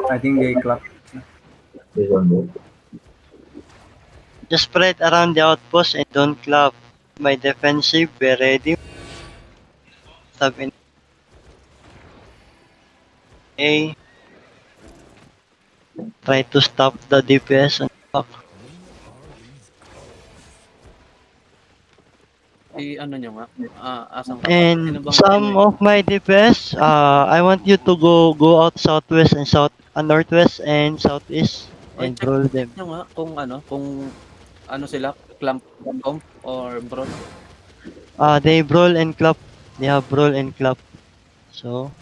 I think they clap. Just spread around the outpost and don't clap. My defensive, be ready. Stab in A. Try to stop the DPS on back. Ano nyo nga? Asan ka ba? Sino And bang some of my DPS, I want you to go out southwest and northwest and southeast Oy, and check roll them. nyo nga kung ano sila, clamp comp or brawl. They brawl and clap. They have brawl and clap. So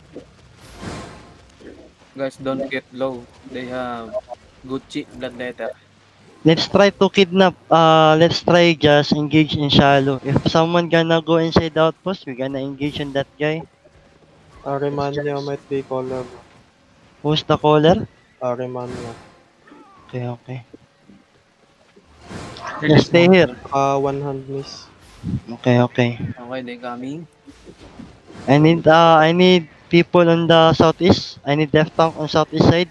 Guys, don't get low. They have Gucci blood letter. let's try to kidnap. Let's try just engage in shallow. If someone gonna go inside the outpost, we gonna engage in that guy. Arimania might be caller, bro. Who's the caller? Arimania. Okay, okay. Let's stay here. One hand miss. Okay, okay. Okay, they coming. I need people on the southeast. I need death tank on southeast side.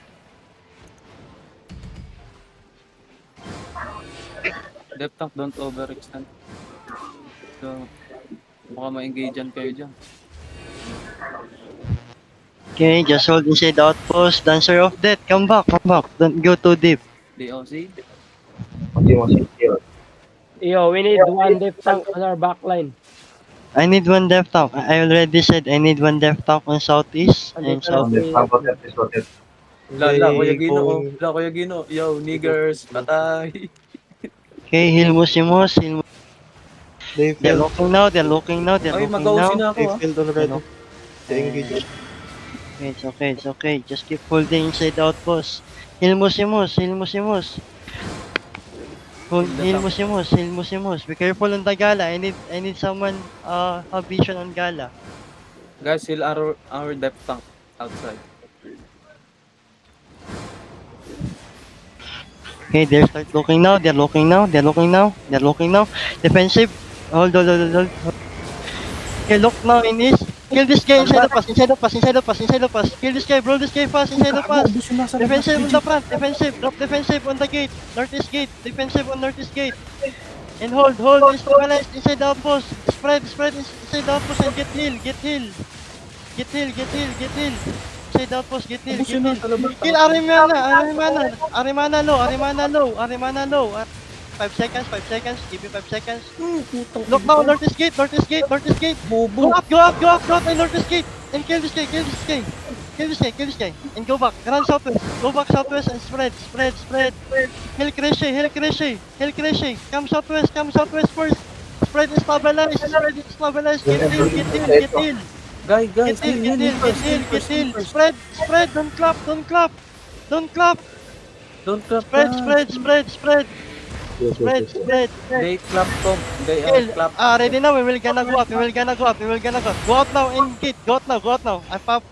Depth tank, don't overextend. So, baka ma-engagean kayo dyan. Okay, just hold inside the outpost. Dancer of Death, come back, come back. Don't go too deep. DOC. Yo, we need one depth tank on our back line. I need one death tank. I already said I need one death tank on southeast and south. La, Kuya They Gino. going- La, Kuya Gino. Yo, niggers, patay. Okay, heal Musimos, heal Mus. They They're failed. looking now, they're looking now, they're Ay, looking mag-OC now. na ako They ah. failed already. They engaged. Okay, it's okay, it's okay. Just keep holding inside the outpost. Heal Musimos, heal Musimos. Heal Musimos, heal Musimos. Be careful on the gala. I need someone have vision on gala. Guys, heal our depth tank outside. Okay, they start looking now, they're looking now, they're looking now, they're looking now. Defensive. Hold. Okay, look now in this. Kill this guy inside of us, inside of us, inside of us, inside of us. Kill this guy, bro, this guy fast, inside of us. Defensive on the front, defensive, drop defensive on the gate, northeast gate, defensive on northeast gate. And hold, stabilize inside the outpost. Spread inside the outpost and get heal. Inside the outpost, get heal. Kill Arimana low. 5 seconds, give me 5 seconds. Look now, northeast gate. Bobo. Go up, and northeast gate. And kill this guy. And go back, run southwest. Go back southwest and spread. Hill Cresce. Come southwest first. Spread and stabilize. Get heal. Guys, Get heal. Spread. Don't clap. Don't clap. Spread. They clap comp. They are Kill. clap. Ready now. We will gonna go up. Go out now and gate. Go out now. I pop.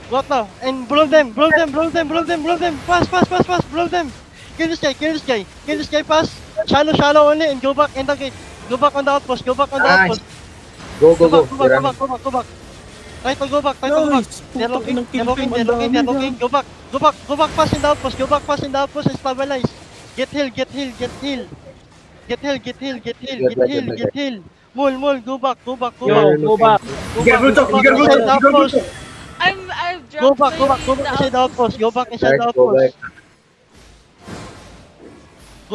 Go out now and blow them. Fast. Blow them. Kill this guy. Fast. Shallow only and go back in the gate. Go back on the outpost. Go back. Go. Go back. Try to go back. They're looking. Go back fast in the outpost and stabilize. Get heal. Mul, go back. Yo, go back. You get brutal. Inside the outpost. I've Go dropped back inside the outpost. Go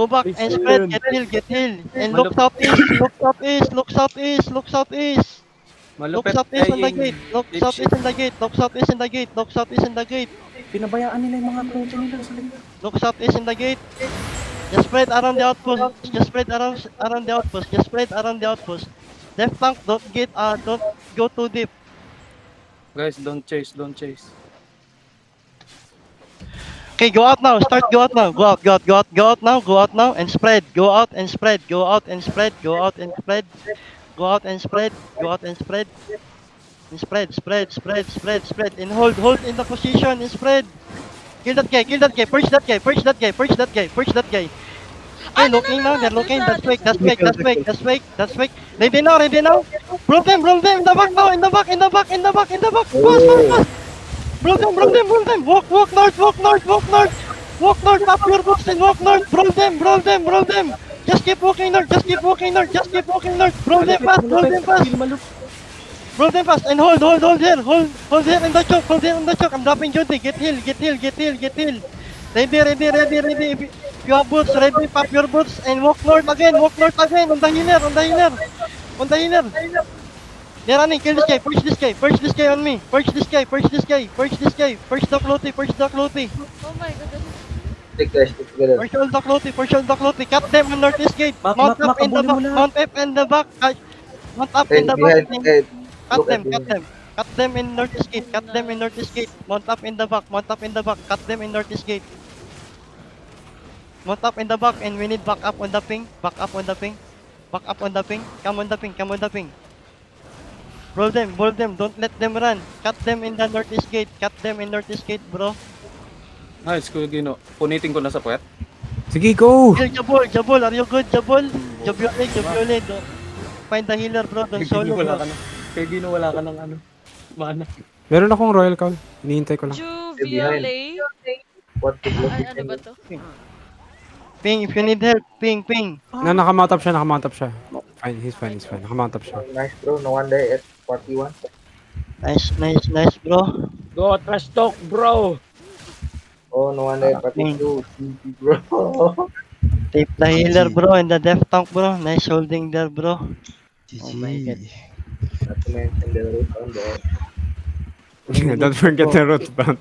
back and spread. Get heal. And look southeast. Look southeast on the gate. Look southeast in the gate. Pinabayaan nila yung mga klotse nila sa likod. Look southeast in the gate. Just spread around the outpost. Left tank, don't go too deep. Guys, don't chase. Okay, go out now. Go out now and spread. Go out and spread. And hold in the position and spread. Kill that guy. Purge that guy. Okay, looking now. They're looking. That's fake. Ready now. Roll them. In the back. Fast. Brawl them, brawl them, brawl them. Walk north, walk north, walk north. Walk north, tap your books and walk north. Brawl them, brawl them, brawl them. Just keep walking north, just keep walking north, just keep walking north. Brawl them fast, brawl them fast. Brawl them fast and hold here in the choke, hold here in the choke. I'm dropping Judy. Get heal, get heal, get heal, get heal. Ready, ready, ready, ready. If you have boots, ready, pop your boots and walk north again, on the healer, on the healer, on the healer. They're running, kill this guy, push this guy on me. Push this guy, push this guy, push this guy. Push the Clothy, push the Clothy. Oh my god. Stick guys, stick together. Push all the Clothy, push all the Clothy. Cut them on northeast gate. Back, Mount back, up back, in the abulin back, mo lahat. mount up in the back. Mount up in Head the behind, back. head. Cut Look them, at cut him. them. Cut them in northeast gate, cut them in northeast gate. Mount up in the back, mount up in the back. Cut them in northeast gate. Mount up in the back and we need back up on the ping. Back up on the ping. Back up on the ping. Come on the ping, come on the ping. Roll them, don't let them run. Cut them in the northeast gate. Cut them in northeast gate, bro. Nice, Kuya Gino. Punitin ko na sa puwet. Sige, go! Kill Jabul, are you good, Jabul? Jabiole. Find the healer, bro. Don't Kuya Gino, solo, wala bro. ka na. Kuya Gino, wala ka ng ano. Mana. Meron akong Royal Call. Hinihintay ko lang. Juviole? What to look Ay, ano ba to? Ping, if you need help, ping. Nakamount up siya. Fine, he's fine. Nakamount up siya. Nice bro, no wonder at 41. Nice, bro. Go, trash talk, bro. Oh, no wonder at 42. GG bro. Tape the healer, bro, and the death tank, bro. Nice holding there, bro. Oh my god. Not to mention the root on the Don't forget the root band.